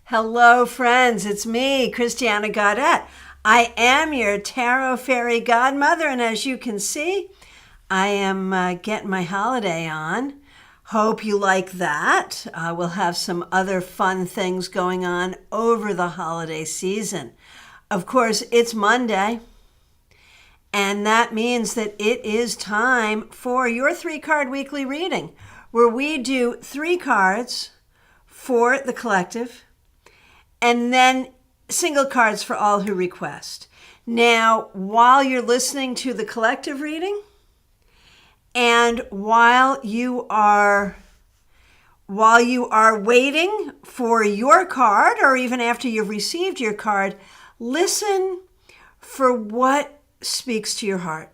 Hello, friends. It's me, Christiana Gaudet. I am your tarot fairy godmother, and as you can see, I am getting my holiday on. Hope you like that. We'll have some other fun things going on over the holiday season. Of course, it's Monday, and that means that it is time for your 3-card weekly reading, where we do 3 cards for the collective, and then single cards for all who request. Now, while you're listening to the collective reading, and while you are waiting for your card, or even after you've received your card, listen for what speaks to your heart.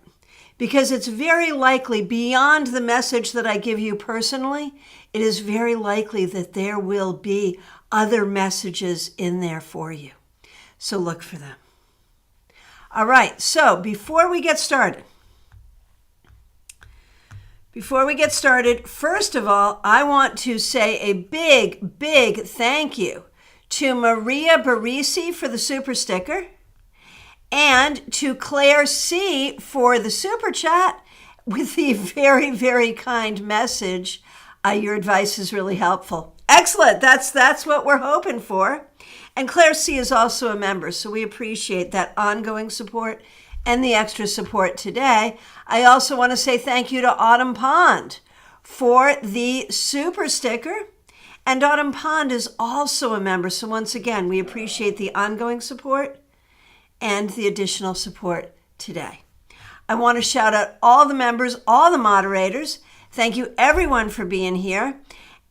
Because it's very likely, beyond the message that I give you personally, it is very likely that there will be other messages in there for you. So look for them. All right, so before we get started, first of all, I want to say a big, big thank you to Maria Barisi for the super sticker and to Claire C for the super chat with the very, very kind message. Your advice is really helpful. Excellent. That's what we're hoping for. And Claire C is also a member, so we appreciate that ongoing support and the extra support today. I also want to say thank you to Autumn Pond for the super sticker. And Autumn Pond is also a member, so once again, we appreciate the ongoing support and the additional support today. I want to shout out all the members, all the moderators. Thank you everyone for being here.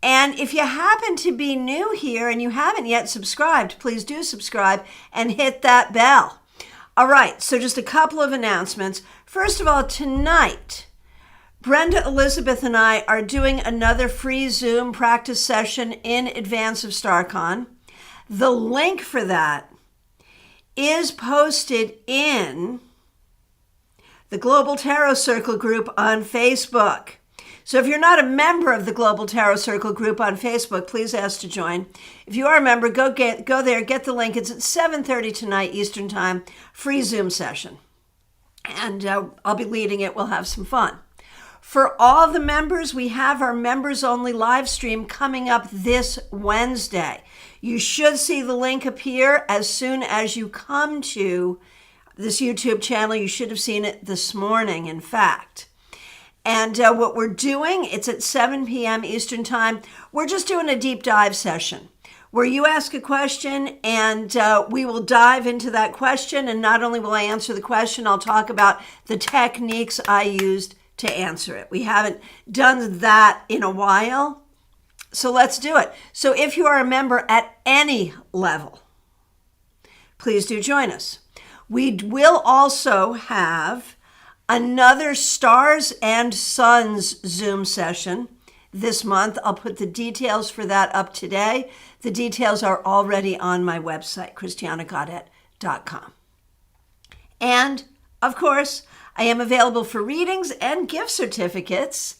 And if you happen to be new here and you haven't yet subscribed, please do subscribe and hit that bell. All right, so just a couple of announcements. First of all, tonight, Brenda Elizabeth and I are doing another free Zoom practice session in advance of StarCon. The link for that is posted in the Global Tarot Circle group on Facebook. So if you're not a member of the Global Tarot Circle group on Facebook, please ask to join. If you are a member, go there, get the link. It's at 7:30 tonight Eastern Time, free Zoom session. And I'll be leading it. We'll have some fun. For all the members, we have our members-only live stream coming up this Wednesday. You should see the link appear as soon as you come to this YouTube channel. You should have seen it this morning, in fact. And what we're doing, it's at 7 p.m. Eastern Time. We're just doing a deep dive session where you ask a question and we will dive into that question. And not only will I answer the question, I'll talk about the techniques I used to answer it. We haven't done that in a while, so let's do it. So if you are a member at any level, please do join us. We will also have another Stars and Suns Zoom session this month. I'll put the details for that up today. The details are already on my website, christianagaudet.com. And, of course, I am available for readings and gift certificates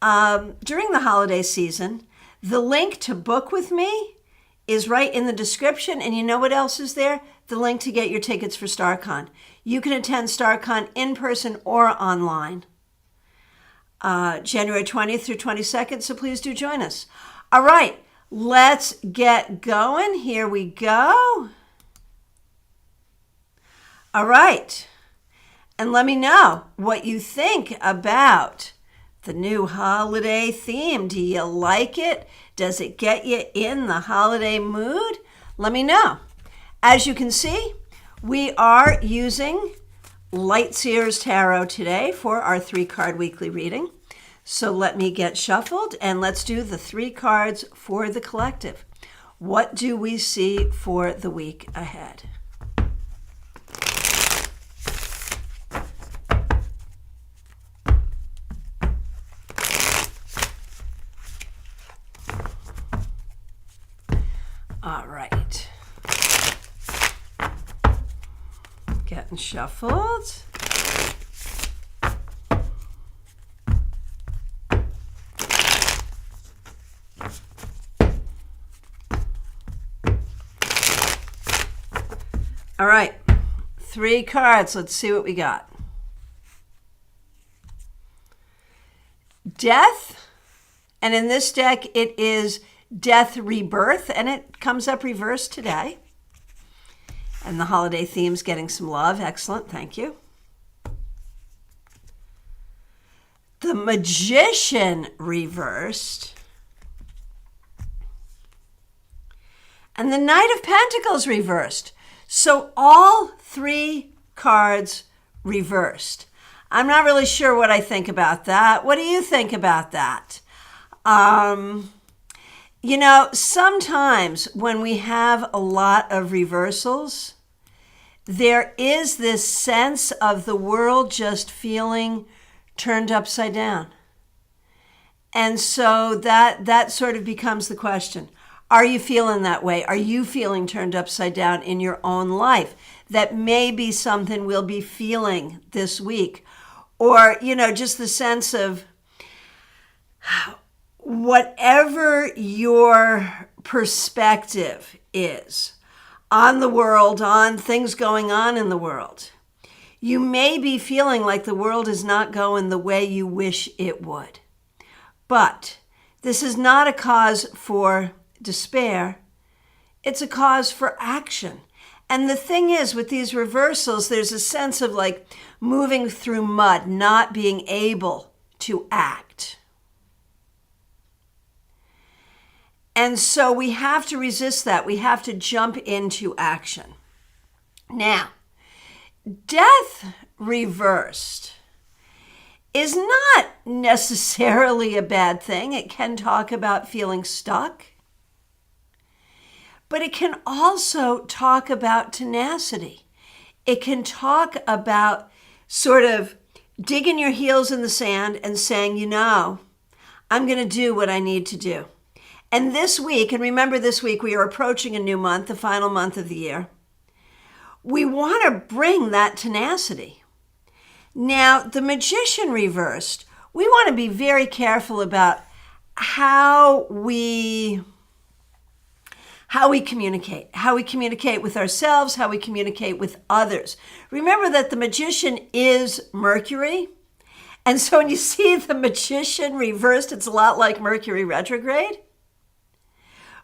during the holiday season. The link to book with me is right in the description. And you know what else is there? The link to get your tickets for StarCon. You can attend StarCon in person or online, January 20th through 22nd, so please do join us. All right, let's get going. Here we go. All right, and let me know what you think about the new holiday theme. Do you like it? Does it get you in the holiday mood? Let me know. As you can see, we are using Lightseer's Tarot today for our 3-card weekly reading. So let me get shuffled and let's do the 3 cards for the collective. What do we see for the week ahead? All right. Getting shuffled. All right, 3 cards. Let's see what we got. Death, and in this deck it is Death Rebirth, and it comes up reversed today. And the holiday theme's getting some love. Excellent, thank you. The Magician reversed. And the Knight of Pentacles reversed. So all 3 cards reversed. I'm not really sure what I think about that. What do you think about that? You know, sometimes when we have a lot of reversals, there is this sense of the world just feeling turned upside down. And so that sort of becomes the question. Are you feeling that way? Are you feeling turned upside down in your own life? That may be something we'll be feeling this week. Or, you know, just the sense of whatever your perspective is on the world, on things going on in the world, you may be feeling like the world is not going the way you wish it would. But this is not a cause for despair. It's a cause for action. And the thing is, with these reversals, there's a sense of like moving through mud, not being able to act. And so we have to resist that. We have to jump into action. Now, Death reversed is not necessarily a bad thing. It can talk about feeling stuck. But it can also talk about tenacity. It can talk about sort of digging your heels in the sand and saying, you know, I'm going to do what I need to do. And this week, and remember this week, we are approaching a new month, the final month of the year. We want to bring that tenacity. Now, the Magician reversed, we want to be very careful about how we communicate with ourselves, how we communicate with others. Remember that the Magician is Mercury. And so when you see the Magician reversed, it's a lot like Mercury retrograde.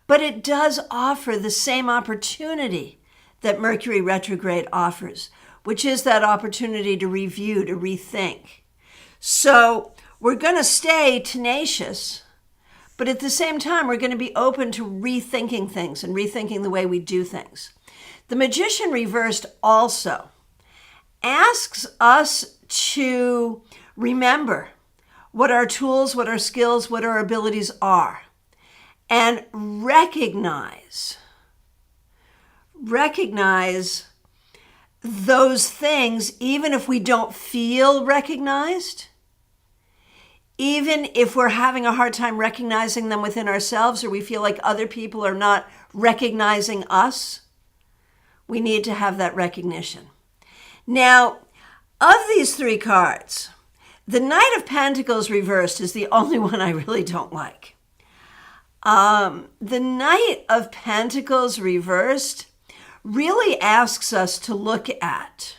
But it does offer the same opportunity that Mercury retrograde offers, which is that opportunity to review, to rethink. So we're going to stay tenacious, but at the same time, we're going to be open to rethinking things and rethinking the way we do things. The Magician reversed also asks us to remember what our tools, what our skills, what our abilities are, and recognize those things, even if we don't feel recognized, even if we're having a hard time recognizing them within ourselves, or we feel like other people are not recognizing us, we need to have that recognition. Now, of these 3 cards, the Knight of Pentacles reversed is the only one I really don't like. The Knight of Pentacles reversed really asks us to look at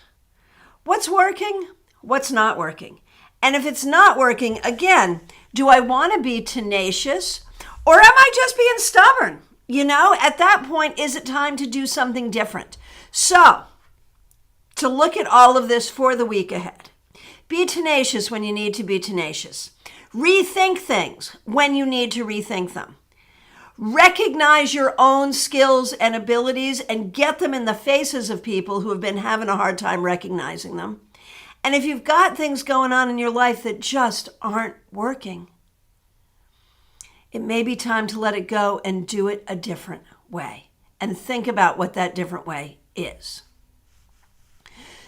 what's working, what's not working. And if it's not working, again, do I want to be tenacious or am I just being stubborn? You know, at that point, is it time to do something different? So, to look at all of this for the week ahead, be tenacious when you need to be tenacious. Rethink things when you need to rethink them. Recognize your own skills and abilities and get them in the faces of people who have been having a hard time recognizing them. And if you've got things going on in your life that just aren't working, it may be time to let it go and do it a different way and think about what that different way is.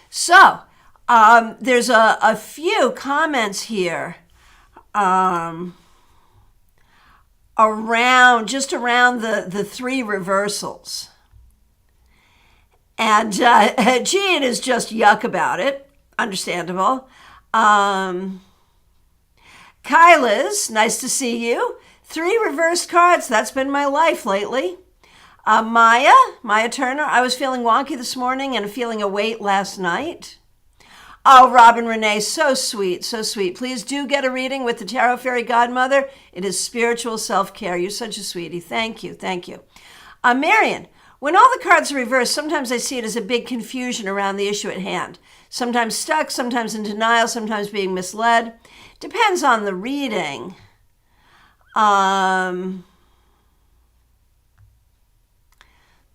So, there's a few comments here around the 3 reversals. And Jean is just yuck about it. Understandable. Kyla's, nice to see you. 3 reversed cards. That's been my life lately. Maya Turner, I was feeling wonky this morning and feeling a weight last night. Oh, Robin Renee, so sweet, so sweet. Please do get a reading with the Tarot Fairy Godmother. It is spiritual self-care. You're such a sweetie. Thank you, thank you. Marion, when all the cards are reversed, sometimes I see it as a big confusion around the issue at hand. Sometimes stuck, sometimes in denial, sometimes being misled. Depends on the reading.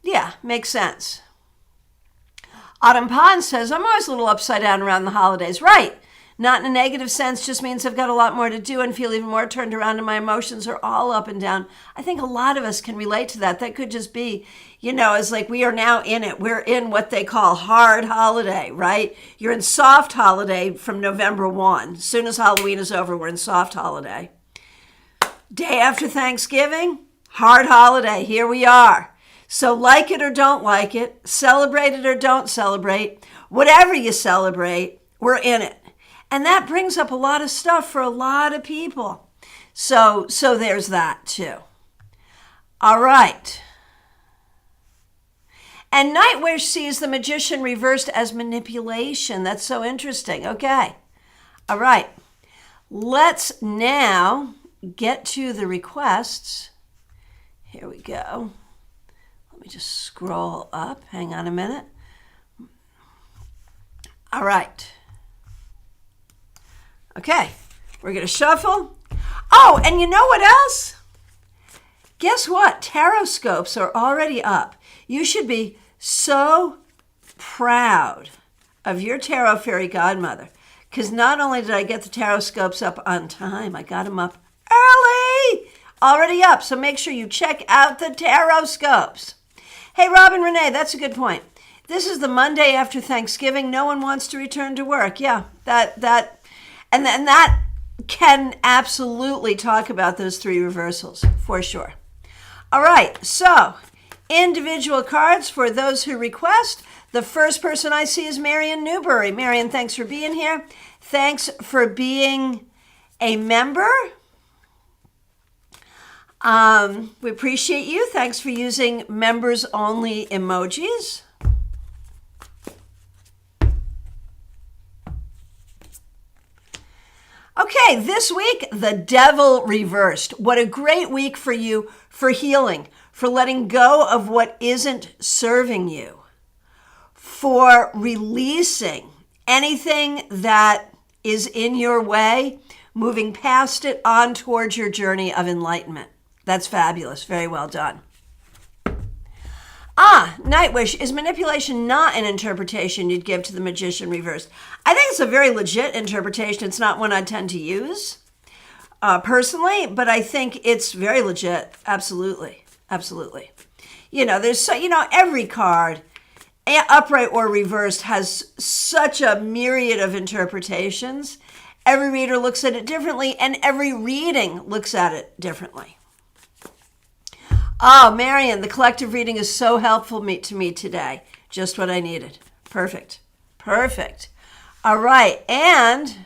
Yeah, makes sense. Autumn Pond says, I'm always a little upside down around the holidays. Right. Not in a negative sense, just means I've got a lot more to do and feel even more turned around and my emotions are all up and down. I think a lot of us can relate to that. That could just be, it's like we are now in it. We're in what they call hard holiday, right? You're in soft holiday from November 1. As soon as Halloween is over, we're in soft holiday. Day after Thanksgiving, hard holiday. Here we are. So like it or don't like it, celebrate it or don't celebrate, whatever you celebrate, we're in it. And that brings up a lot of stuff for a lot of people. So there's that too. All right. And Nightwish sees the Magician reversed as manipulation. That's so interesting. Okay. All right. Let's now get to the requests. Here we go. Let me just scroll up. Hang on a minute. All right. Okay, we're going to shuffle. Oh, and you know what else? Guess what? Tarot scopes are already up. You should be so proud of your Tarot Fairy Godmother, because not only did I get the tarot scopes up on time, I got them up early, already up. So make sure you check out the tarot scopes. Hey, Robin Renee, that's a good point. This is the Monday after Thanksgiving. No one wants to return to work. Yeah, and that can absolutely talk about those three reversals for sure. All right, so individual cards for those who request. The first person I see is Marion Newbury. Marion, thanks for being here. Thanks for being a member. We appreciate you. Thanks for using members-only emojis. Okay, this week, the Devil reversed. What a great week for you for healing, for letting go of what isn't serving you, for releasing anything that is in your way, moving past it on towards your journey of enlightenment. That's fabulous. Very well done. Nightwish, is manipulation not an interpretation you'd give to the Magician reversed? I think it's a very legit interpretation. It's not one I tend to use personally, but I think it's very legit. Absolutely. Absolutely. There's every card, upright or reversed, has such a myriad of interpretations. Every reader looks at it differently, and every reading looks at it differently. Oh, Marion, the collective reading is so helpful to me today. Just what I needed. Perfect. Perfect. All right. And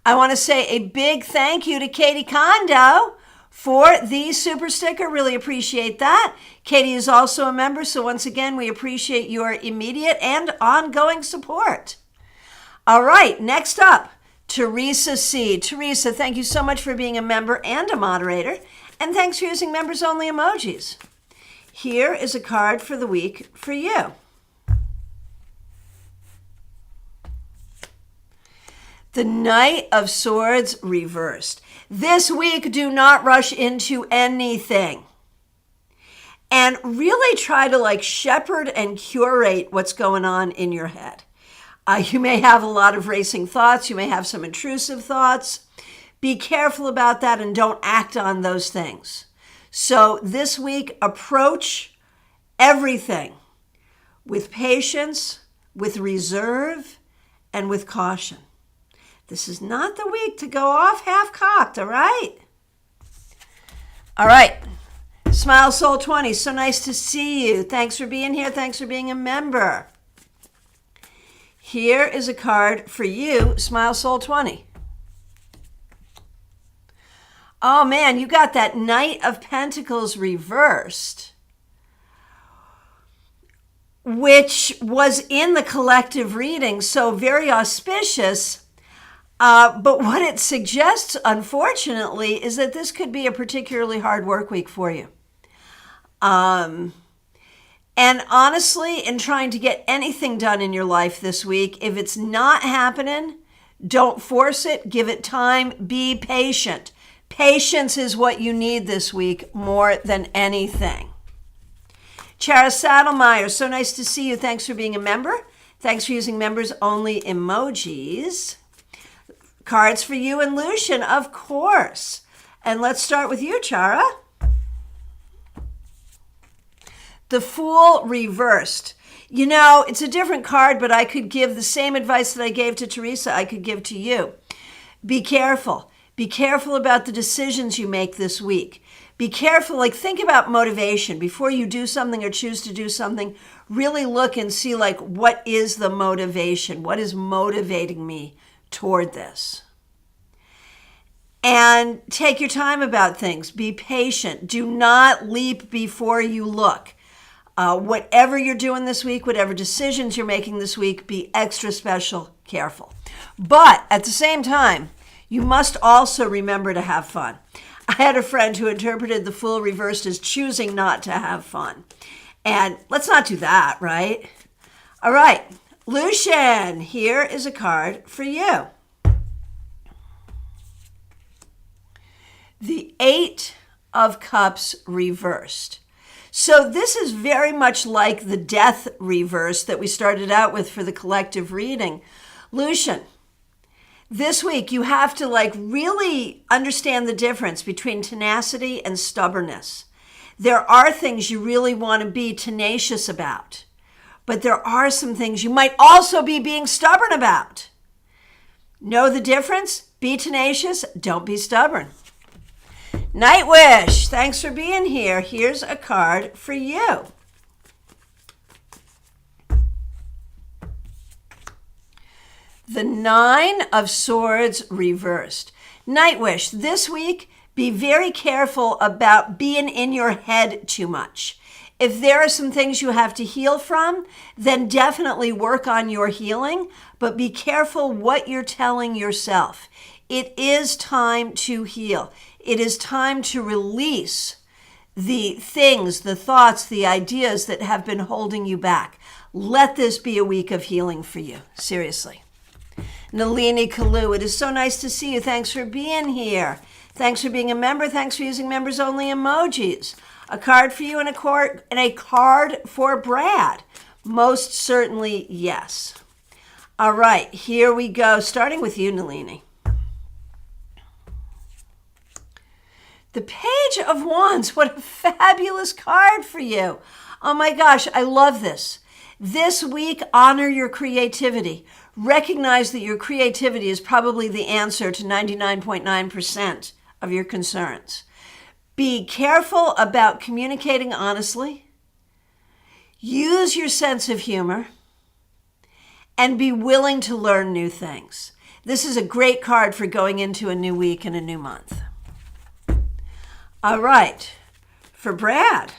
I want to say a big thank you to Katie Kondo for the super sticker. Really appreciate that. Katie is also a member, so once again, we appreciate your immediate and ongoing support. All right. Next up, Teresa C. Teresa, thank you so much for being a member and a moderator. And thanks for using members-only emojis. Here is a card for the week for you. The Knight of Swords reversed. This week, do not rush into anything. And really try to shepherd and curate what's going on in your head. You may have a lot of racing thoughts. You may have some intrusive thoughts. Be careful about that and don't act on those things. So this week, approach everything with patience, with reserve, and with caution. This is not the week to go off half-cocked, all right? All right. Smile Soul 20, so nice to see you. Thanks for being here. Thanks for being a member. Here is a card for you, Smile Soul 20. Oh man, you got that Knight of Pentacles reversed. which was in the collective reading, so very auspicious. But what it suggests, unfortunately, is that this could be a particularly hard work week for you. And honestly, in trying to get anything done in your life this week, if it's not happening, don't force it. Give it time. Be patient. Patience is what you need this week more than anything. Chara Saddlemeyer, so nice to see you. Thanks for being a member. Thanks for using members only emojis. Cards for you and Lucian, of course. And let's start with you, Chara. The Fool reversed. You know, it's a different card, but I could give the same advice that I gave to Teresa, I could give to you. Be careful. Be careful about the decisions you make this week. Be careful, like think about motivation. Before you do something or choose to do something, really look and see like what is the motivation? What is motivating me toward this? And take your time about things. Be patient. Do not leap before you look. Whatever you're doing this week, whatever decisions you're making this week, be extra special, careful. But at the same time, you must also remember to have fun. I had a friend who interpreted the Fool reversed as choosing not to have fun. And let's not do that, right? All right, Lucian, here is a card for you. The Eight of Cups reversed. So this is very much like the Death reverse that we started out with for the collective reading. Lucian, this week you have to really understand the difference between tenacity and stubbornness. There are things you really want to be tenacious about, but there are some things you might also be being stubborn about. Know the difference? Be tenacious, don't be stubborn. Nightwish, thanks for being here. Here's a card for you. The Nine of Swords reversed. Nightwish, this week, be very careful about being in your head too much. If there are some things you have to heal from, then definitely work on your healing, but be careful what you're telling yourself. It is time to heal. It is time to release the things, the thoughts, the ideas that have been holding you back. Let this be a week of healing for you. Seriously. Nalini Kalu, it is so nice to see you. Thanks for being here. Thanks for being a member. Thanks for using members only emojis. A card for you and a card for Brad. Most certainly, yes. All right, here we go. Starting with you, Nalini. The Page of Wands, what a fabulous card for you. Oh my gosh, I love this. This week, honor your creativity. Recognize that your creativity is probably the answer to 99.9% of your concerns. Be careful about communicating honestly. Use your sense of humor. And be willing to learn new things. This is a great card for going into a new week and a new month. All right, for Brad.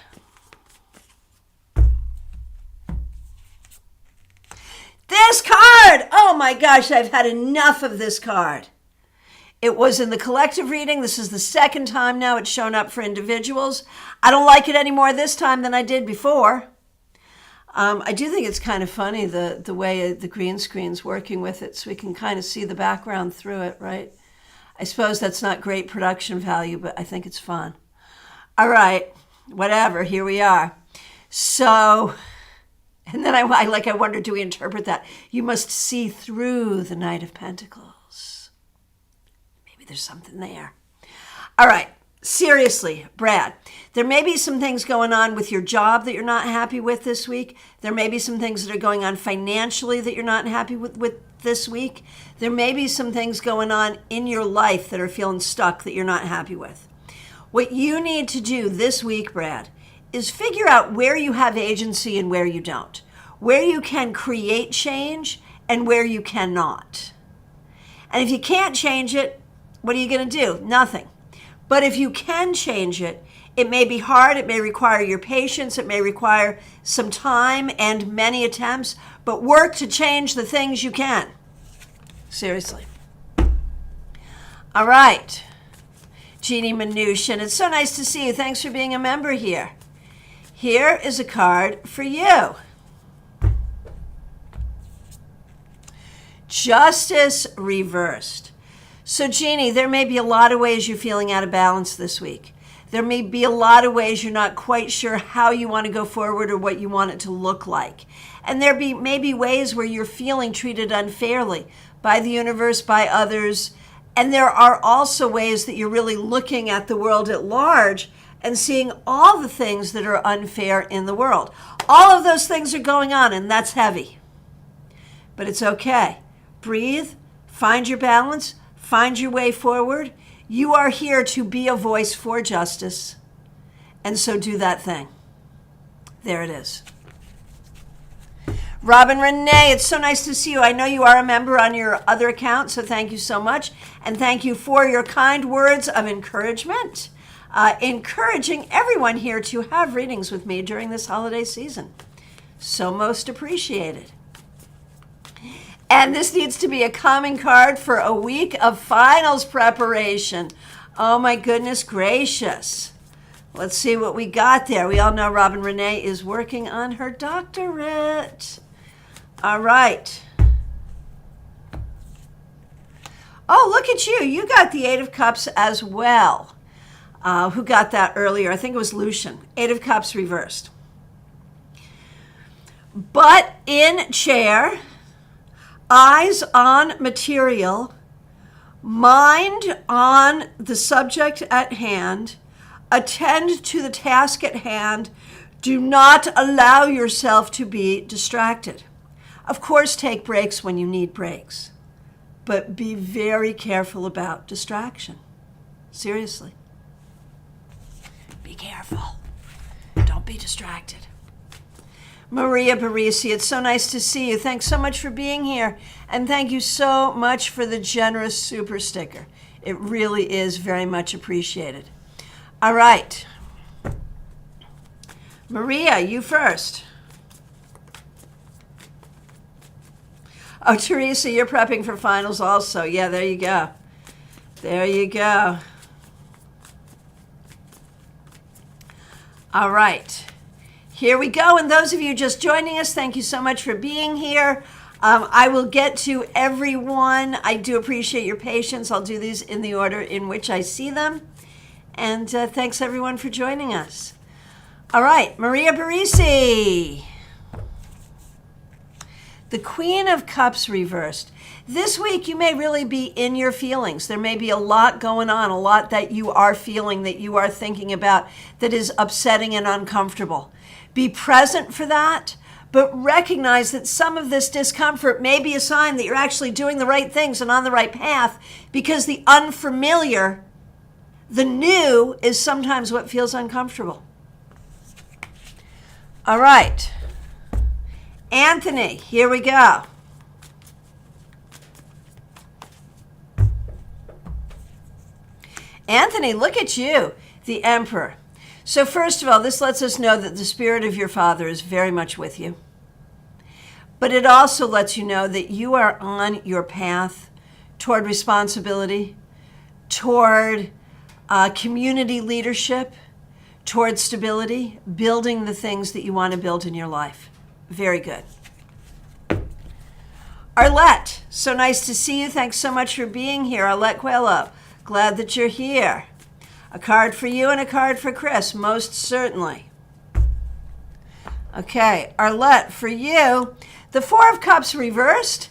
This card! Oh my gosh, I've had enough of this card. It was in the collective reading. This is the second time now it's shown up for individuals. I don't like it any more this time than I did before. I do think it's kind of funny, the way the green screen's working with it, so we can kind of see the background through it, right? I suppose that's not great production value, but I think it's fun. All right, whatever, here we are. So, and then I wonder, do we interpret that? You must see through the Knight of Pentacles. Maybe there's something there. All right, seriously, Brad, there may be some things going on with your job that you're not happy with this week. There may be some things that are going on financially that you're not happy with this week. There may be some things going on in your life that are feeling stuck that you're not happy with. What you need to do this week, Brad, is figure out where you have agency and where you don't, where you can create change and where you cannot. And if you can't change it, what are you going to do? Nothing. But if you can change it, It may be hard, it may require your patience, it may require some time and many attempts, but work to change the things you can. Seriously. All right. Jeannie Mnuchin, it's so nice to see you. Thanks for being a member here. Here is a card for you. Justice reversed. So Jeannie, there may be a lot of ways you're feeling out of balance this week. There may be a lot of ways you're not quite sure how you want to go forward or what you want it to look like. And there may be ways where you're feeling treated unfairly by the universe, by others. And there are also ways that you're really looking at the world at large and seeing all the things that are unfair in the world. All of those things are going on, and that's heavy. But it's okay. Breathe, find your balance, find your way forward. You are here to be a voice for justice, and so do that thing. There it is. Robin Renee, it's so nice to see you. I know you are a member on your other account, so thank you so much. And thank you for your kind words of encouragement, encouraging everyone here to have readings with me during this holiday season. So most appreciated. And this needs to be a common card for a week of finals preparation. Oh my goodness gracious. Let's see what we got there. We all know Robin Renee is working on her doctorate. All right. Oh, look at you. You got the Eight of Cups as well. Who got that earlier? I think it was Lucian. Eight of Cups reversed. Butt in chair. Eyes on material, mind on the subject at hand, attend to the task at hand. Do not allow yourself to be distracted. Of course, take breaks when you need breaks, but be very careful about distraction. Seriously. Be careful. Don't be distracted. Maria Barisi, it's so nice to see you. Thanks so much for being here. And thank you so much for the generous super sticker. It really is very much appreciated. All right. Maria, you first. Oh, Teresa, you're prepping for finals also. Yeah, there you go. There you go. All right. Here we go. And those of you just joining us, thank you so much for being here. I will get to everyone. I do appreciate your patience. I'll do these in the order in which I see them. And thanks everyone for joining us. All right, Maria Barisi. The Queen of Cups reversed. This week you may really be in your feelings. There may be a lot going on, a lot that you are feeling, that you are thinking about, that is upsetting and uncomfortable. Be present for that, but recognize that some of this discomfort may be a sign that you're actually doing the right things and on the right path, because the unfamiliar, the new, is sometimes what feels uncomfortable. All right. Anthony, here we go. Anthony, look at you, the Emperor. So first of all, this lets us know that the spirit of your father is very much with you. But it also lets you know that you are on your path toward responsibility, toward community leadership, toward stability, building the things that you want to build in your life. Very good. Arlette, so nice to see you. Thanks so much for being here. Arlette Coelho, glad that you're here. A card for you and a card for Chris, most certainly. Okay, Arlette, for you, the Four of Cups reversed,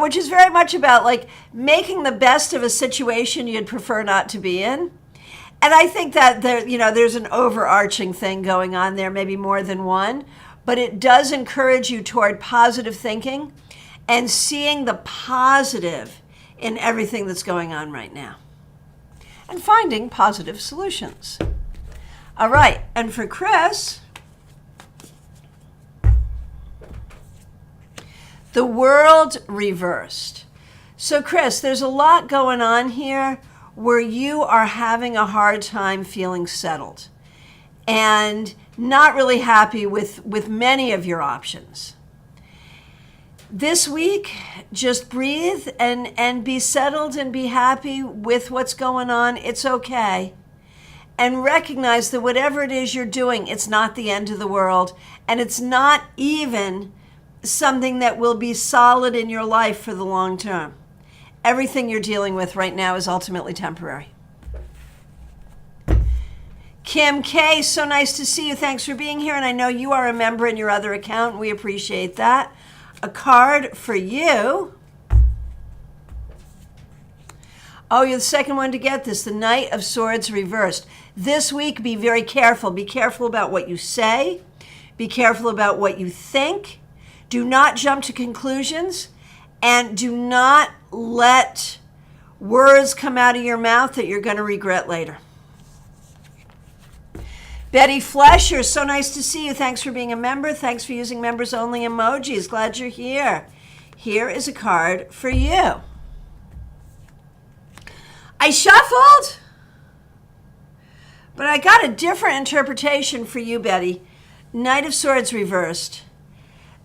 which is very much about like making the best of a situation you'd prefer not to be in. And I think that there's an overarching thing going on there, maybe more than one, but it does encourage you toward positive thinking and seeing the positive in everything that's going on right now, and finding positive solutions. All right, and for Chris, the World reversed. So Chris, there's a lot going on here where you are having a hard time feeling settled. and not really happy with many of your options. This week, just breathe and be settled and be happy with what's going on. It's okay. And recognize that whatever it is you're doing, it's not the end of the world. And it's not even something that will be solid in your life for the long term. Everything you're dealing with right now is ultimately temporary. Kim K, so nice to see you. Thanks for being here. And I know you are a member in your other account. We appreciate that. A card for you. Oh, you're the second one to get this. The Knight of Swords reversed. This week, be very careful. Be careful about what you say. Be careful about what you think. Do not jump to conclusions. And do not let words come out of your mouth that you're going to regret later. Betty Flesher, so nice to see you. Thanks for being a member. Thanks for using members only emojis. Glad you're here. Here is a card for you. I shuffled, but I got a different interpretation for you, Betty. Knight of Swords reversed.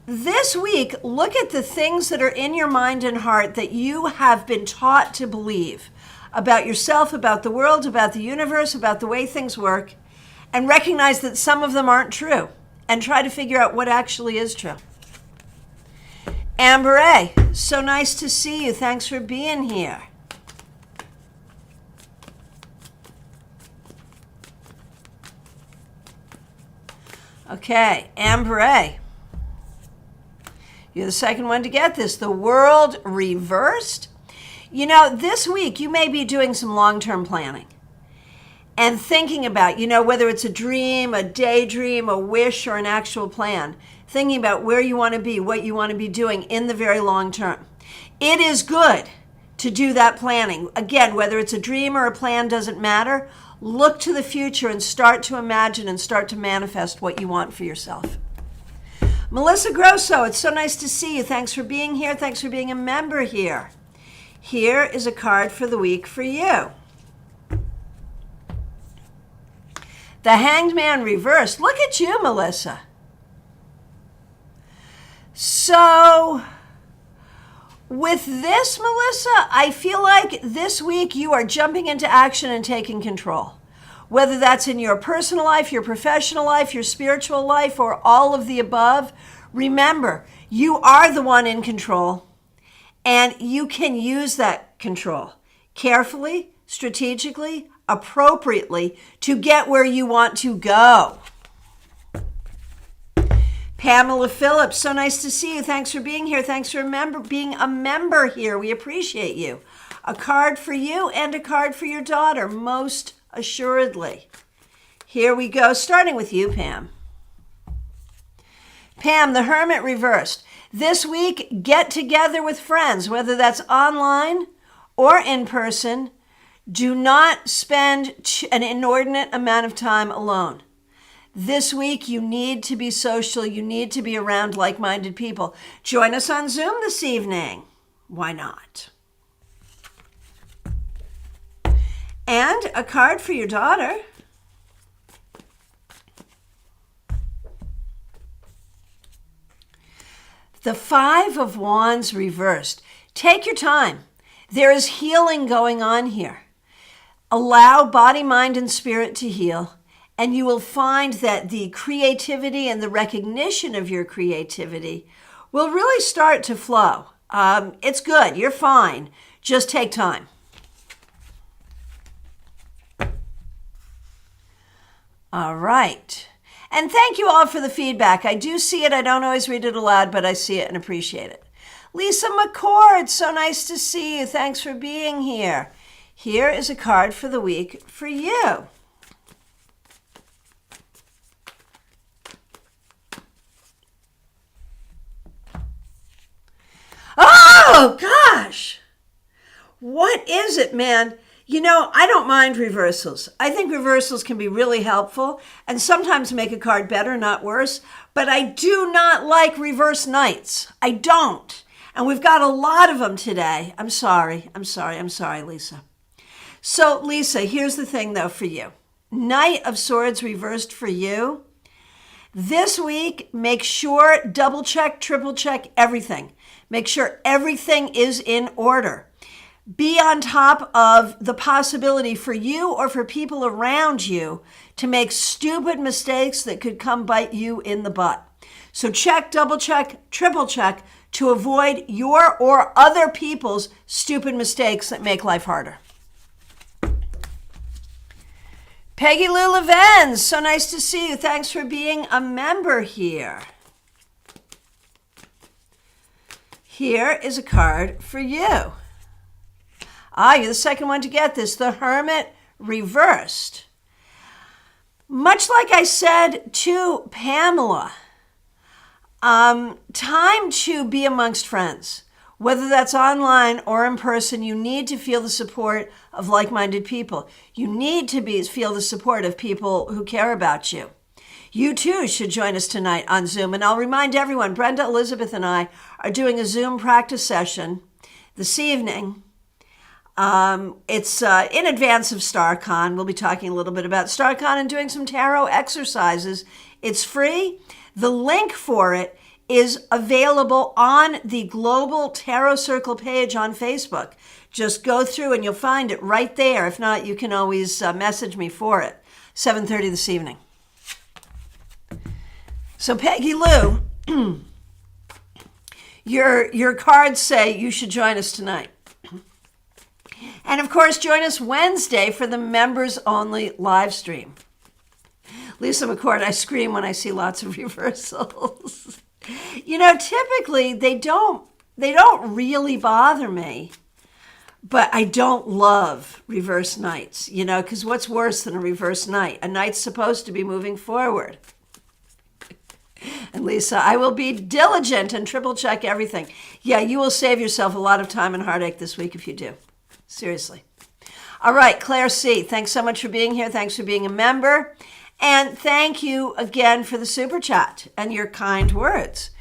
This week, look at the things that are in your mind and heart that you have been taught to believe about yourself, about the world, about the universe, about the way things work, and recognize that some of them aren't true, and try to figure out what actually is true. Amber A, so nice to see you. Thanks for being here. Okay, Amber A. You're the second one to get this. The World reversed. You know, this week you may be doing some long-term planning and thinking about, whether it's a dream, a daydream, a wish, or an actual plan. Thinking about where you want to be, what you want to be doing in the very long term. It is good to do that planning. Again, whether it's a dream or a plan doesn't matter. Look to the future and start to imagine and start to manifest what you want for yourself. Melissa Grosso, it's so nice to see you. Thanks for being here. Thanks for being a member here. Here is a card for the week for you. The Hanged Man reversed. Look at you, Melissa. So, with this, Melissa, I feel like this week you are jumping into action and taking control. Whether that's in your personal life, your professional life, your spiritual life, or all of the above, remember, you are the one in control, and you can use that control carefully, strategically, appropriately to get where you want to go. Pamela Phillips, so nice to see you. Thanks for being here. Thanks for being a member here. We appreciate you. A card for you and a card for your daughter, most assuredly. Here we go, starting with you, Pam. Pam, the Hermit reversed. This week, get together with friends, whether that's online or in person. Do not spend an inordinate amount of time alone. This week, you need to be social. You need to be around like-minded people. Join us on Zoom this evening. Why not? And a card for your daughter. The Five of Wands reversed. Take your time. There is healing going on here. Allow body, mind, and spirit to heal, and you will find that the creativity and the recognition of your creativity will really start to flow. It's good. You're fine. Just take time. All right. And thank you all for the feedback. I do see it. I don't always read it aloud, but I see it and appreciate it. Lisa McCord, so nice to see you. Thanks for being here. Here is a card for the week for you. Oh, gosh. What is it, man? I don't mind reversals. I think reversals can be really helpful and sometimes make a card better, not worse. But I do not like reverse knights. I don't. And we've got a lot of them today. I'm sorry, Lisa. So, Lisa, here's the thing, though, for you. Knight of Swords reversed for you. This week, make sure, double check, triple check everything. Make sure everything is in order. Be on top of the possibility for you or for people around you to make stupid mistakes that could come bite you in the butt. So check, double check, triple check to avoid your or other people's stupid mistakes that make life harder. Peggy Lou Levens, so nice to see you. Thanks for being a member here. Here is a card for you. You're the second one to get this. The Hermit reversed. Much like I said to Pamela, time to be amongst friends. Whether that's online or in person, you need to feel the support of like-minded people. You need to feel the support of people who care about you. You too should join us tonight on Zoom. And I'll remind everyone, Brenda, Elizabeth, and I are doing a Zoom practice session this evening. It's in advance of StarCon. We'll be talking a little bit about StarCon and doing some tarot exercises. It's free. The link for it is available on the Global Tarot Circle page on Facebook. Just go through and you'll find it right there. If not, you can always message me for it. 7:30 this evening. So Peggy Lou, your cards say you should join us tonight. And of course, join us Wednesday for the members only live stream. Lisa McCord, I scream when I see lots of reversals. You know, typically they don't really bother me, but I don't love reverse nights, you know, because what's worse than a reverse night? A night's supposed to be moving forward. And Lisa, I will be diligent and triple check everything. Yeah, you will save yourself a lot of time and heartache this week if you do. Seriously. All right, Claire C., thanks so much for being here. Thanks for being a member. And thank you again for the super chat and your kind words.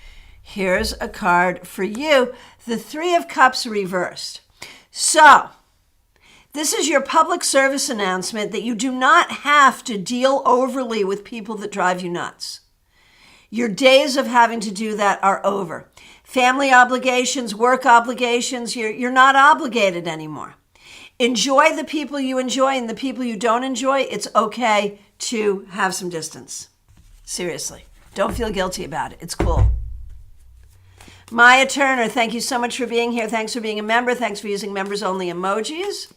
Here's a card for you. The Three of Cups reversed. So, this is your public service announcement that you do not have to deal overly with people that drive you nuts. Your days of having to do that are over. Family obligations, work obligations, you're not obligated anymore. Enjoy the people you enjoy, and the people you don't enjoy, it's okay to have some distance. Seriously. Don't feel guilty about it. It's cool. Maya Turner, thank you so much for being here. Thanks for being a member. Thanks for using members-only emojis.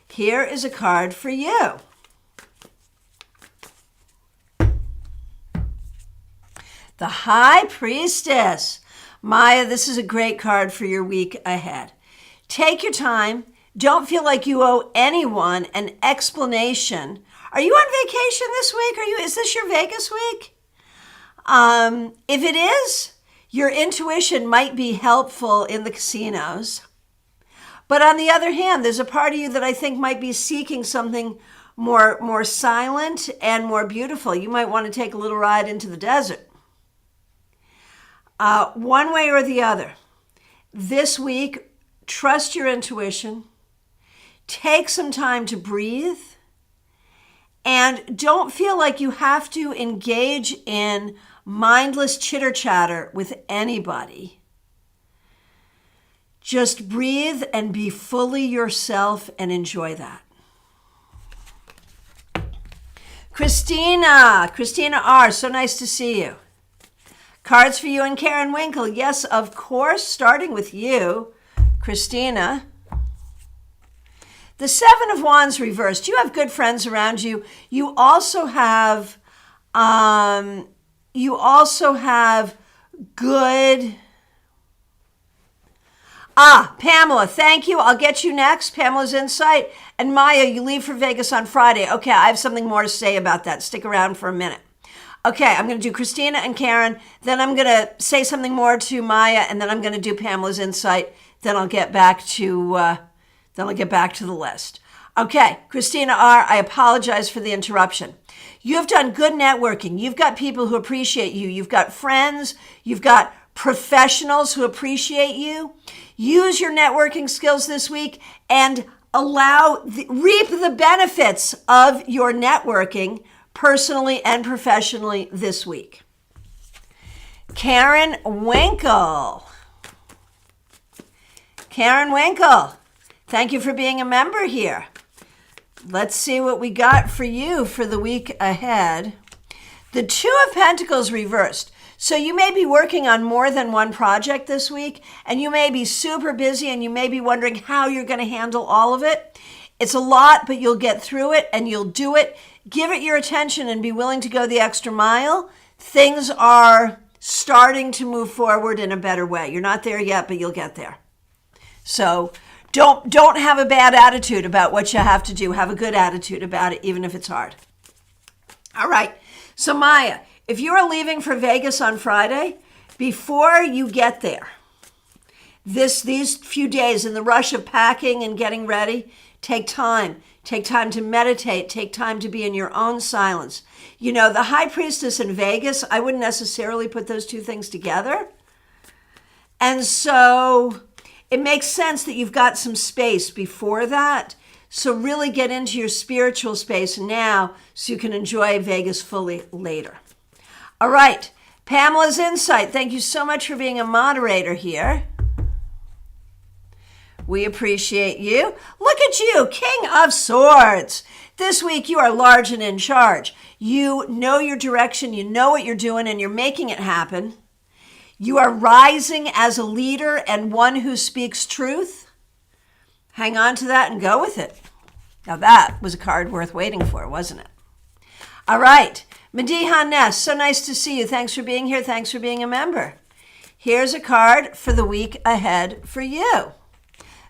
Here is a card for you. The High Priestess. Maya, this is a great card for your week ahead. Take your time. Don't feel like you owe anyone an explanation. Are you on vacation this week? Is this your Vegas week? If it is, your intuition might be helpful in the casinos. But on the other hand, there's a part of you that I think might be seeking something more silent and more beautiful. You might want to take a little ride into the desert. One way or the other, this week, trust your intuition. Take some time to breathe. And don't feel like you have to engage in mindless chitter-chatter with anybody. Just breathe and be fully yourself and enjoy that. Christina R., so nice to see you. Cards for you and Karen Winkle. Yes, of course, starting with you, Christina. The Seven of Wands reversed. You have good friends around you. You also have good... Pamela, thank you. I'll get you next. Pamela's Insight. And Maya, you leave for Vegas on Friday. Okay, I have something more to say about that. Stick around for a minute. Okay, I'm going to do Christina and Karen. Then I'm going to say something more to Maya, and then I'm going to do Pamela's Insight. Then I'll get back to the list. Okay, Christina R., I apologize for the interruption. You've done good networking. You've got people who appreciate you. You've got friends. You've got professionals who appreciate you. Use your networking skills this week, and reap the benefits of your networking personally and professionally this week. Karen Winkle. Karen Winkle, thank you for being a member here. Let's see what we got for you for the week ahead. The Two of Pentacles reversed. So you may be working on more than one project this week, and you may be super busy, and you may be wondering how you're going to handle all of it. It's a lot, but you'll get through it, and you'll do it. Give it your attention and be willing to go the extra mile. Things are starting to move forward in a better way. You're not there yet, but you'll get there. So don't have a bad attitude about what you have to do. Have a good attitude about it, even if it's hard. All right. So Maya, if you are leaving for Vegas on Friday, before you get there, these few days in the rush of packing and getting ready, take time. Take time to meditate. Take time to be in your own silence. You know, the High Priestess in Vegas, I wouldn't necessarily put those two things together. And so it makes sense that you've got some space before that. So really get into your spiritual space now so you can enjoy Vegas fully later. All right, Pamela's Insight. Thank you so much for being a moderator here. We appreciate you. Look at you, King of Swords. This week you are large and in charge. You know your direction, you know what you're doing, and you're making it happen. You are rising as a leader and one who speaks truth. Hang on to that and go with it. Now that was a card worth waiting for, wasn't it? All right, Mediha Ness, so nice to see you. Thanks for being here. Thanks for being a member. Here's a card for the week ahead for you.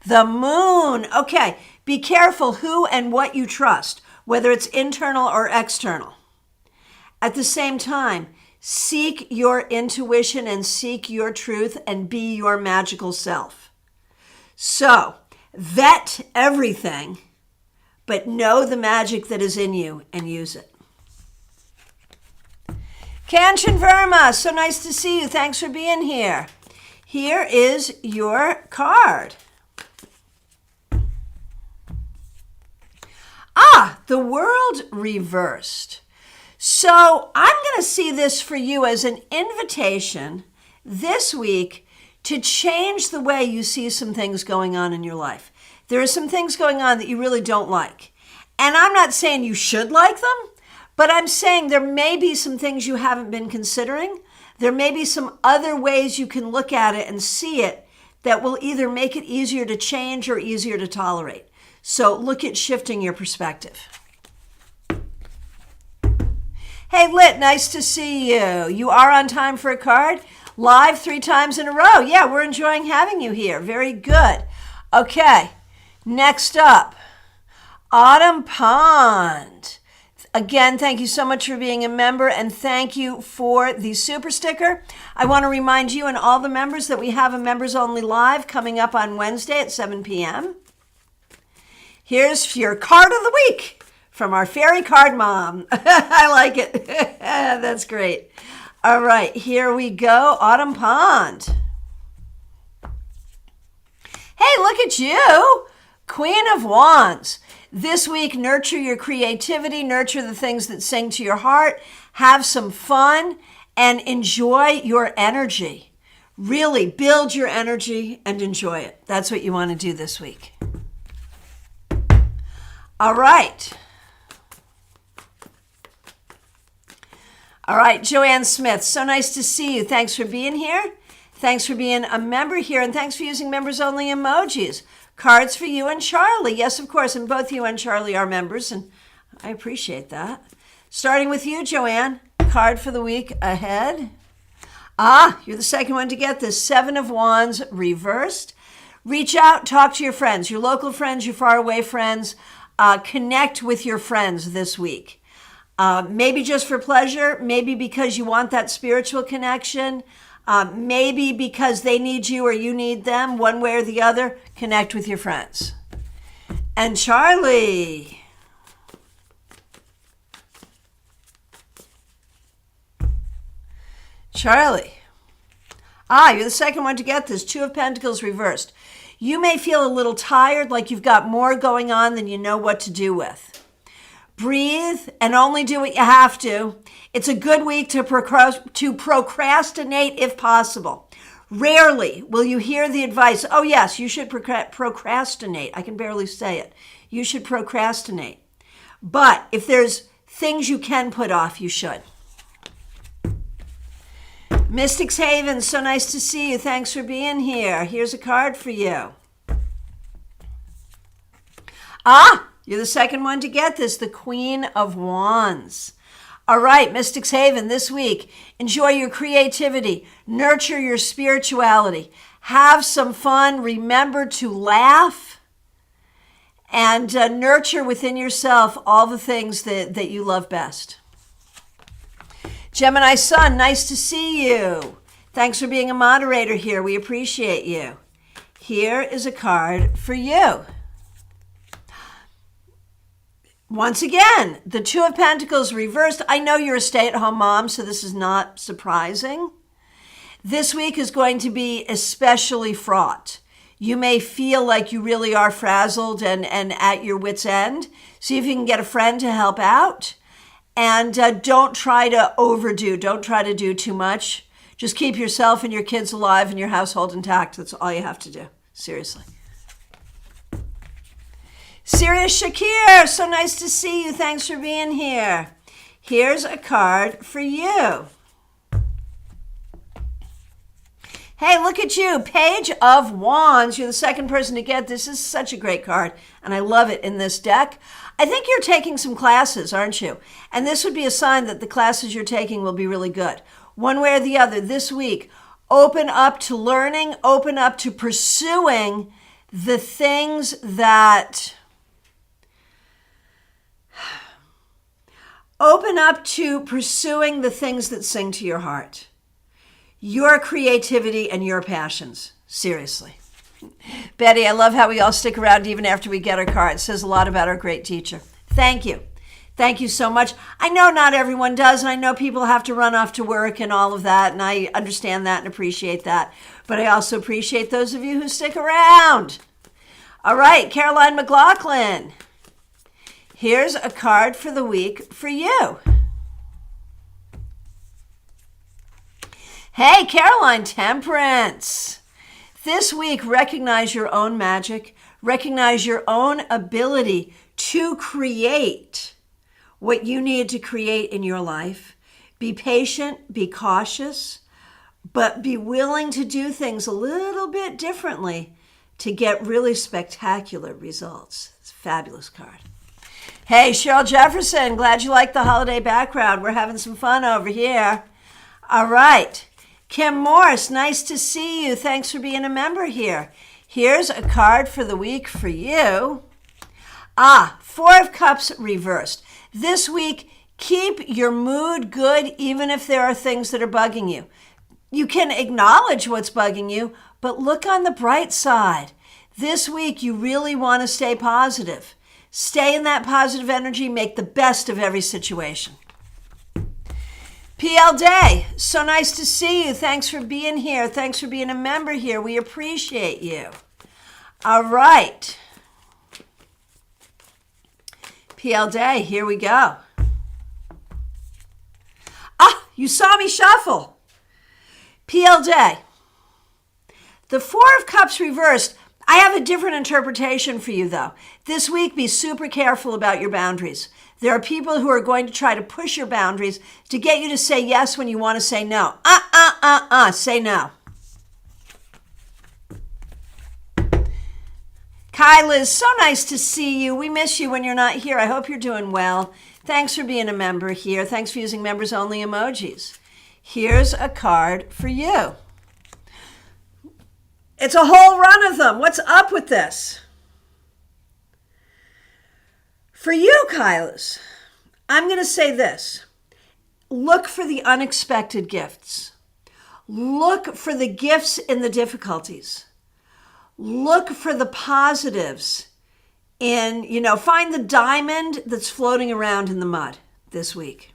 The Moon. Okay, be careful who and what you trust, whether it's internal or external. At the same time, seek your intuition and seek your truth and be your magical self. So, vet everything, but know the magic that is in you and use it. Kanchan Verma, so nice to see you. Thanks for being here. Here is your card. The World reversed. So I'm going to see this for you as an invitation this week to change the way you see some things going on in your life. There are some things going on that you really don't like. And I'm not saying you should like them, but I'm saying there may be some things you haven't been considering. There may be some other ways you can look at it and see it that will either make it easier to change or easier to tolerate. So look at shifting your perspective. Hey, Lit, nice to see you. You are on time for a card. Live 3 times in a row. Yeah, we're enjoying having you here. Very good. Okay, next up, Autumn Pond. Again, thank you so much for being a member, and thank you for the super sticker. I want to remind you and all the members that we have a Members Only Live coming up on Wednesday at 7 p.m. Here's your card of the week from our fairy card mom. I like it. That's great. All right, here we go. Autumn Pond. Hey, look at you. Queen of Wands. This week, nurture your creativity, nurture the things that sing to your heart, have some fun, and enjoy your energy. Really build your energy and enjoy it. That's what you want to do this week. All right. All right, Joanne Smith, so nice to see you. Thanks for being here. Thanks for being a member here, and thanks for using members-only emojis. Cards for you and Charlie. Yes, of course, and both you and Charlie are members, and I appreciate that. Starting with you, Joanne, card for the week ahead. You're the second one to get this. 7 of Wands reversed. Reach out, talk to your friends, your local friends, your faraway friends. Connect with your friends this week. Maybe just for pleasure, maybe because you want that spiritual connection, maybe because they need you or you need them, one way or the other. Connect with your friends. And Charlie. Charlie. You're the second one to get this. 2 of Pentacles reversed. You may feel a little tired, like you've got more going on than you know what to do with. Breathe and only do what you have to. It's a good week to procrastinate if possible. Rarely will you hear the advice, oh yes, you should procrastinate. I can barely say it. You should procrastinate. But if there's things you can put off, you should. Mystics Haven, so nice to see you. Thanks for being here. Here's a card for you. You're the second one to get this, the Queen of Wands. All right, Mystics Haven, this week, enjoy your creativity, nurture your spirituality, have some fun, remember to laugh, and nurture within yourself all the things that you love best. Gemini Sun, nice to see you. Thanks for being a moderator here. We appreciate you. Here is a card for you. Once again, the Two of Pentacles reversed. I know you're a stay-at-home mom, so this is not surprising. This week is going to be especially fraught. You may feel like you really are frazzled and at your wit's end. See if you can get a friend to help out. And don't try to overdo. Don't try to do too much. Just keep yourself and your kids alive and your household intact. That's all you have to do. Seriously. Sirius Shakir, so nice to see you. Thanks for being here. Here's a card for you. Hey, look at you. Page of Wands. You're the second person to get this. This is such a great card, and I love it in this deck. I think you're taking some classes, aren't you? And this would be a sign that the classes you're taking will be really good. One way or the other, this week, open up to learning, open up to pursuing the things that... Open up to pursuing the things that sing to your heart. Your creativity and your passions. Seriously. Betty, I love how we all stick around even after we get our card. It says a lot about our great teacher. Thank you. Thank you so much. I know not everyone does, and I know people have to run off to work and all of that, and I understand that and appreciate that. But I also appreciate those of you who stick around. All right, Caroline McLaughlin. Here's a card for the week for you. Hey, Caroline, Temperance. This week, recognize your own magic. Recognize your own ability to create what you need to create in your life. Be patient, be cautious, but be willing to do things a little bit differently to get really spectacular results. It's a fabulous card. Hey, Cheryl Jefferson, glad you like the holiday background. We're having some fun over here. All right. Kim Morse, nice to see you. Thanks for being a member here. Here's a card for the week for you. Four of Cups reversed. This week, keep your mood good even if there are things that are bugging you. You can acknowledge what's bugging you, but look on the bright side. This week, you really want to stay positive. Stay in that positive energy. Make the best of every situation. PL Day, so nice to see you. Thanks for being here. Thanks for being a member here. We appreciate you. All right. PL Day, here we go. You saw me shuffle. PL Day. The Four of Cups reversed. I have a different interpretation for you, though. This week, be super careful about your boundaries. There are people who are going to try to push your boundaries to get you to say yes when you want to say no. Say no. Kyla, it's so nice to see you. We miss you when you're not here. I hope you're doing well. Thanks for being a member here. Thanks for using members-only emojis. Here's a card for you. It's a whole run of them. What's up with this? For you, Kylas, I'm going to say this. Look for the unexpected gifts. Look for the gifts in the difficulties. Look for the positives in, find the diamond that's floating around in the mud this week.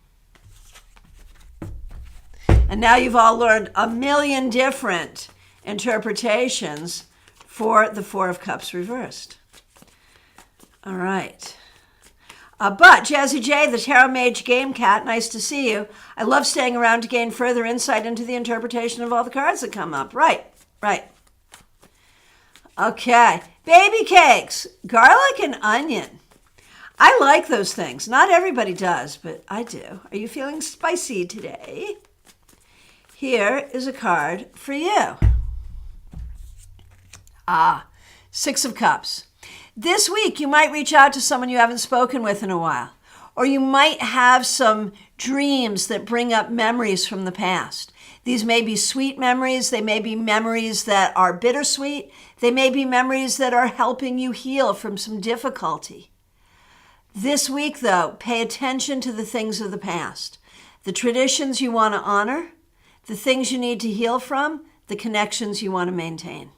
And now you've all learned a million different interpretations for the Four of Cups reversed. All right. But Jazzy J, the Tarot Mage Game Cat, nice to see you. I love staying around to gain further insight into the interpretation of all the cards that come up. Right. Okay. Baby cakes, garlic and onion. I like those things. Not everybody does, but I do. Are you feeling spicy today? Here is a card for you. Six of Cups. This week, you might reach out to someone you haven't spoken with in a while, or you might have some dreams that bring up memories from the past. These may be sweet memories. They may be memories that are bittersweet. They may be memories that are helping you heal from some difficulty. This week, though, pay attention to the things of the past, the traditions you want to honor, the things you need to heal from, the connections you want to maintain.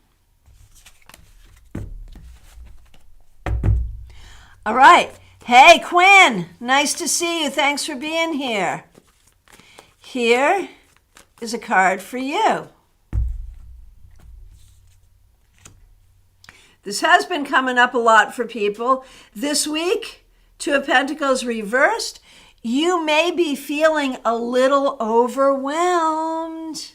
All right. Hey, Quinn, nice to see you. Thanks for being here. Here is a card for you. This has been coming up a lot for people. This week, Two of Pentacles reversed, you may be feeling a little overwhelmed.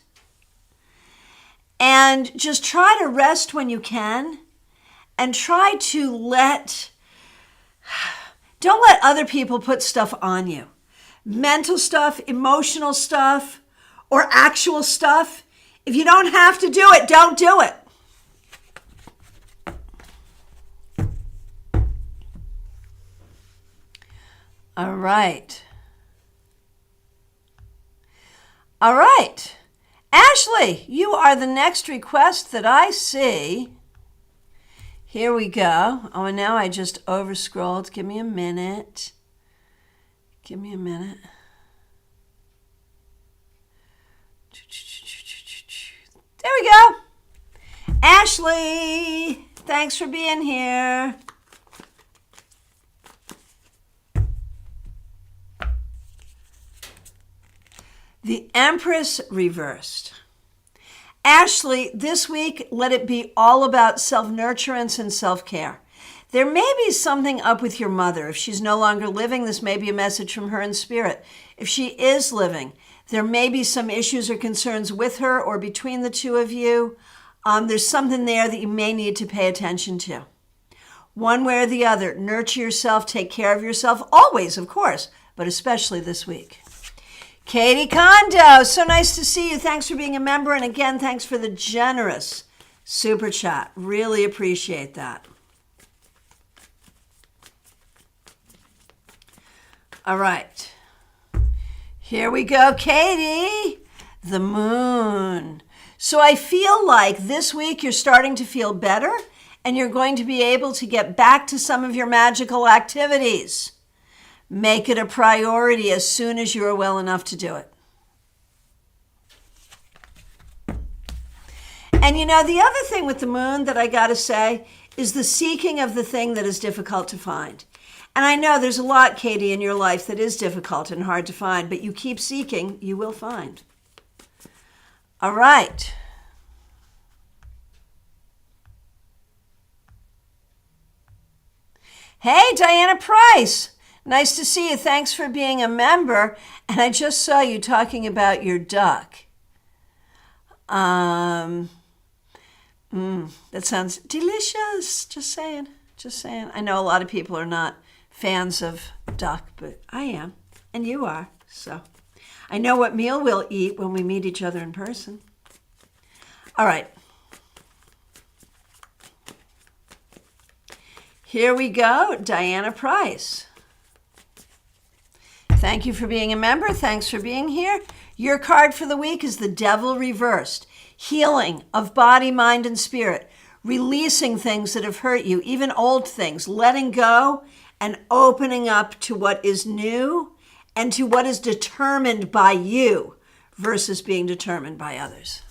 And just try to rest when you can and try to don't let other people put stuff on you. Mental stuff, emotional stuff, or actual stuff. If you don't have to do it, don't do it. All right. Ashley, you are the next request that I see. Here we go. Oh, and now I just overscrolled. Give me a minute. There we go. Ashley, thanks for being here. The Empress reversed. Ashley, this week, let it be all about self-nurturance and self-care. There may be something up with your mother. If she's no longer living, this may be a message from her in spirit. If she is living, there may be some issues or concerns with her or between the two of you. There's something there that you may need to pay attention to. One way or the other, nurture yourself, take care of yourself, always, of course, but especially this week. Katie Kondo, so nice to see you. Thanks for being a member. And again, thanks for the generous super chat. Really appreciate that. All right. Here we go, Katie. The moon. So I feel like this week you're starting to feel better and you're going to be able to get back to some of your magical activities. Make it a priority as soon as you are well enough to do it. And you know, the other thing with the moon that I got to say is the seeking of the thing that is difficult to find. And I know there's a lot, Katie, in your life that is difficult and hard to find, but you keep seeking, you will find. All right. Hey, Diana Price. Nice to see you. Thanks for being a member. And I just saw you talking about your duck. That sounds delicious. Just saying. I know a lot of people are not fans of duck, but I am. And you are. So I know what meal we'll eat when we meet each other in person. All right. Here we go. Diana Price. Thank you for being a member. Thanks for being here. Your card for the week is the Devil reversed. Healing of body, mind, and spirit. Releasing things that have hurt you, even old things. Letting go and opening up to what is new and to what is determined by you versus being determined by others.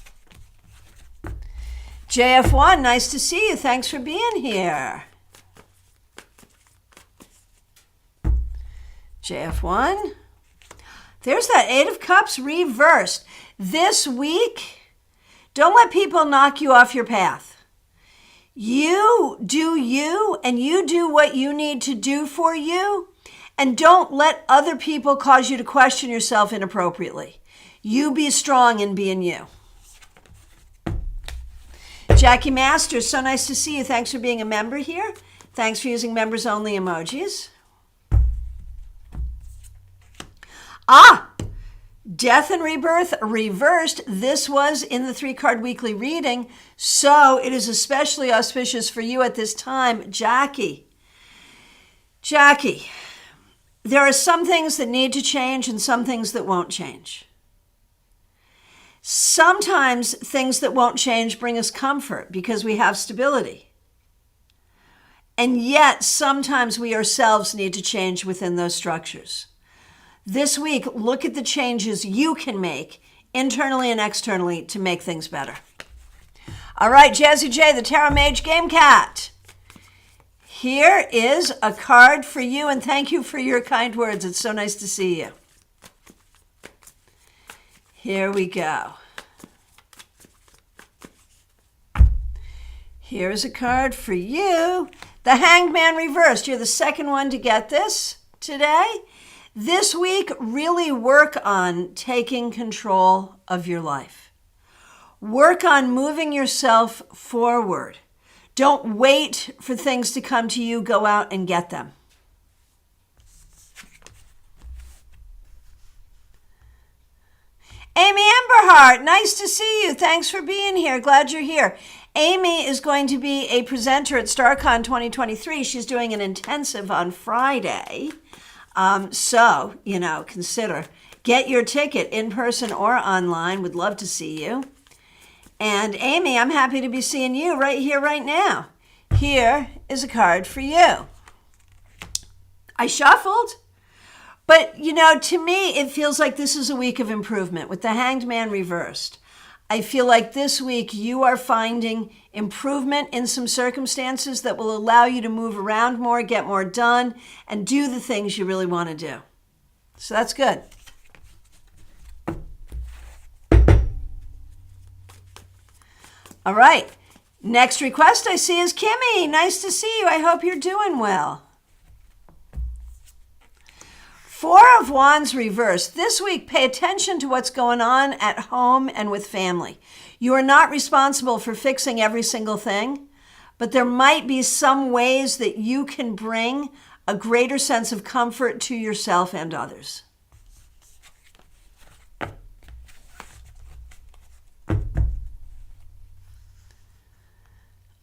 JF1, nice to see you. Thanks for being here. JF1. There's that Eight of Cups reversed. This week, don't let people knock you off your path. You do you, and you do what you need to do for you, and don't let other people cause you to question yourself inappropriately. You be strong in being you. Jackie Masters, so nice to see you. Thanks for being a member here. Thanks for using members only emojis. Death and Rebirth reversed. This was in the 3-card weekly reading, so it is especially auspicious for you at this time, Jackie. Jackie, there are some things that need to change and some things that won't change. Sometimes things that won't change bring us comfort because we have stability. And yet, sometimes we ourselves need to change within those structures. This week, look at the changes you can make internally and externally to make things better. All right, Jazzy J, the Tarot Mage Game Cat. Here is a card for you, and thank you for your kind words. It's so nice to see you. Here we go. Here's a card for you. The Hanged Man reversed. You're the second one to get this today. This week, really work on taking control of your life. Work on moving yourself forward. Don't wait for things to come to you. Go out and get them. Amy Emberhart, nice to see you. Thanks for being here. Glad you're here. Amy is going to be a presenter at StarCon 2023. She's doing an intensive on Friday. So, consider. Get your ticket in person or online. Would love to see you. And Amy, I'm happy to be seeing you right here, right now. Here is a card for you. I shuffled. But, to me, it feels like this is a week of improvement with the Hanged Man reversed. I feel like this week you are finding improvement in some circumstances that will allow you to move around more, get more done, and do the things you really want to do. So that's good. All right. Next request I see is Kimmy. Nice to see you. I hope you're doing well. 4 of Wands reversed. This week, pay attention to what's going on at home and with family. You are not responsible for fixing every single thing, but there might be some ways that you can bring a greater sense of comfort to yourself and others.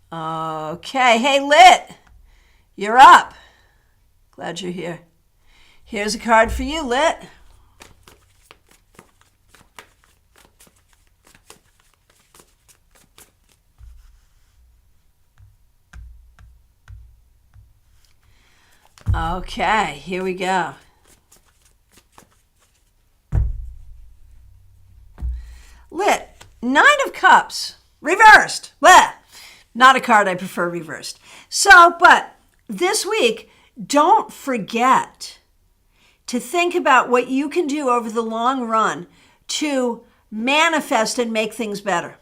Okay. Hey, Lit, you're up. Glad you're here. Here's a card for you, Lit. Okay, here we go. Lit, 9 of Cups, reversed. Bleh. Not a card I prefer reversed. So, but this week, don't forget to think about what you can do over the long run to manifest and make things better.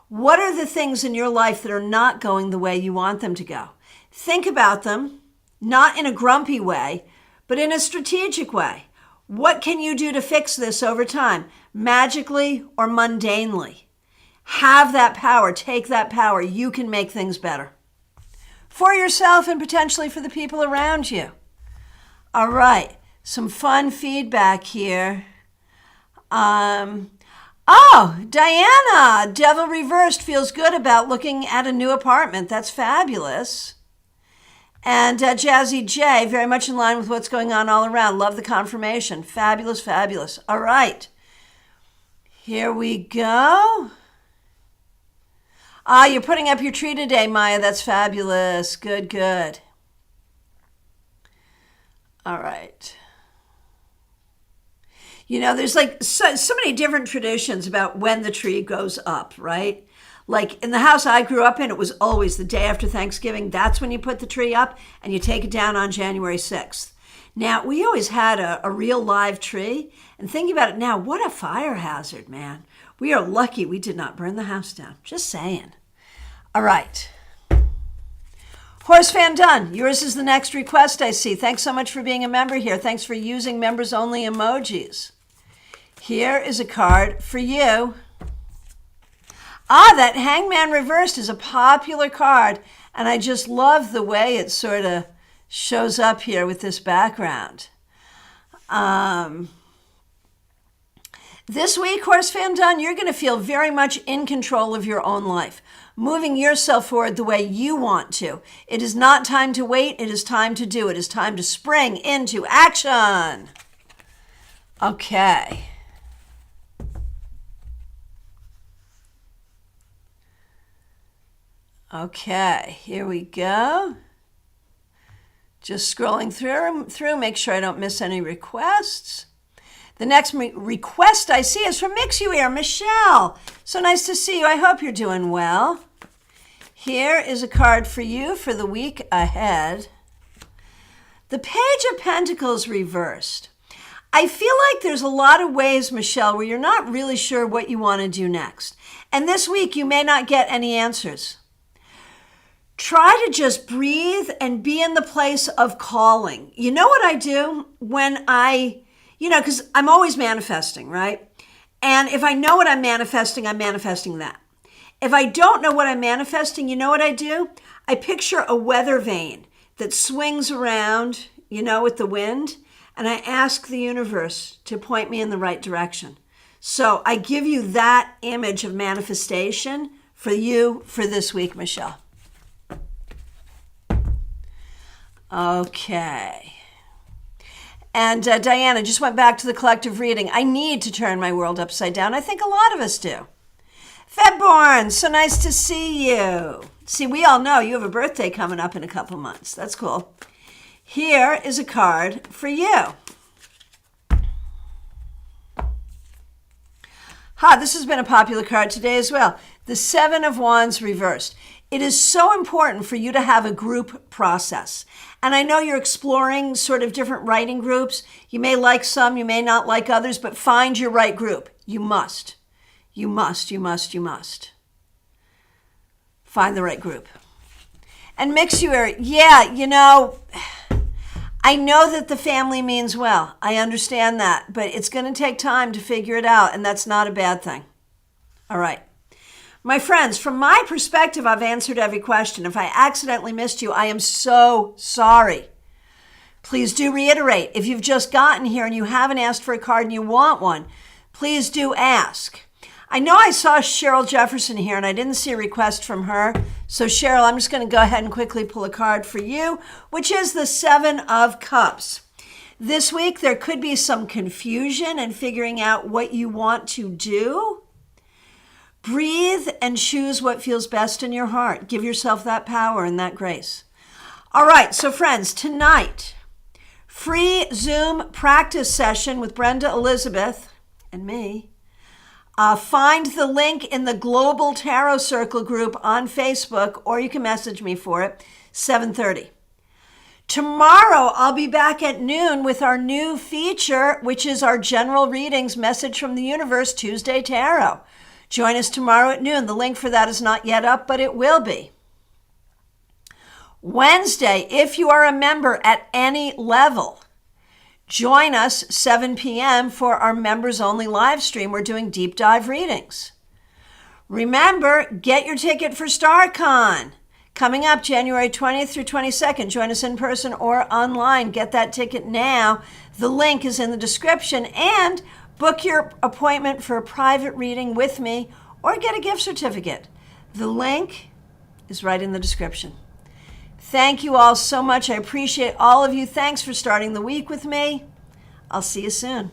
What are the things in your life that are not going the way you want them to go? Think about them, not in a grumpy way, but in a strategic way. What can you do to fix this over time, magically or mundanely? Have that power, take that power. You can make things better for yourself and potentially for the people around you. All right. Some fun feedback here. Diana, Devil Reversed feels good about looking at a new apartment. That's fabulous. And Jazzy J, very much in line with what's going on all around. Love the confirmation. Fabulous, fabulous. All right. Here we go. You're putting up your tree today, Maya. That's fabulous. Good, good. All right. There's like so many different traditions about when the tree goes up, right? Like in the house I grew up in, it was always the day after Thanksgiving. That's when you put the tree up and you take it down on January 6th. Now, we always had a real live tree. And thinking about it now, what a fire hazard, man. We are lucky we did not burn the house down. Just saying. All right. Horse fan done. Yours is the next request I see. Thanks so much for being a member here. Thanks for using members only emojis. Here is a card for you. That Hangman Reversed is a popular card, and I just love the way it sort of shows up here with this background. This week, Horse Fan Done, you're going to feel very much in control of your own life, moving yourself forward the way you want to. It is not time to wait. It is time to do. It is time to spring into action. Okay. Okay, here we go. Just scrolling through, make sure I don't miss any requests. The next request I see is from Mix You Ear, Michelle. So nice to see you. I hope you're doing well. Here is a card for you for the week ahead. The Page of Pentacles reversed. I feel like there's a lot of ways, Michelle, where you're not really sure what you want to do next. And this week you may not get any answers. Try to just breathe and be in the place of calling. You know what I do when because I'm always manifesting, right? And if I know what I'm manifesting that. If I don't know what I'm manifesting, you know what I do? I picture a weather vane that swings around, with the wind, and I ask the universe to point me in the right direction. So I give you that image of manifestation for you for this week, Michelle. Okay. And Diana just went back to the collective reading. I need to turn my world upside down. I think a lot of us do. Febborn, so nice to see you. See, we all know you have a birthday coming up in a couple months. That's cool. Here is a card for you. This has been a popular card today as well. The Seven of Wands reversed. It is so important for you to have a group process. And I know you're exploring sort of different writing groups. You may like some, you may not like others, but find your right group. You must. You must. Find the right group. And Mix You Ear, I know that the family means well. I understand that, but it's going to take time to figure it out, and that's not a bad thing. All right. My friends, from my perspective, I've answered every question. If I accidentally missed you, I am so sorry. Please do reiterate. If you've just gotten here and you haven't asked for a card and you want one, please do ask. I know I saw Cheryl Jefferson here and I didn't see a request from her. So Cheryl, I'm just going to go ahead and quickly pull a card for you, which is the Seven of Cups. This week, there could be some confusion in figuring out what you want to do. Breathe and choose what feels best in your heart. Give yourself that power and that grace. All right, so friends, tonight, free Zoom practice session with Brenda Elizabeth and me. Find the link in the Global Tarot Circle group on Facebook, or you can message me for it, 7:30. Tomorrow, I'll be back at noon with our new feature, which is our General Readings Message from the Universe Tuesday Tarot. Join us tomorrow at noon. The link for that is not yet up, but it will be. Wednesday, if you are a member at any level, join us 7 p.m. for our members-only live stream. We're doing deep dive readings. Remember, get your ticket for StarCon. Coming up January 20th through 22nd. Join us in person or online. Get that ticket now. The link is in the description. And book your appointment for a private reading with me or get a gift certificate. The link is right in the description. Thank you all so much. I appreciate all of you. Thanks for starting the week with me. I'll see you soon.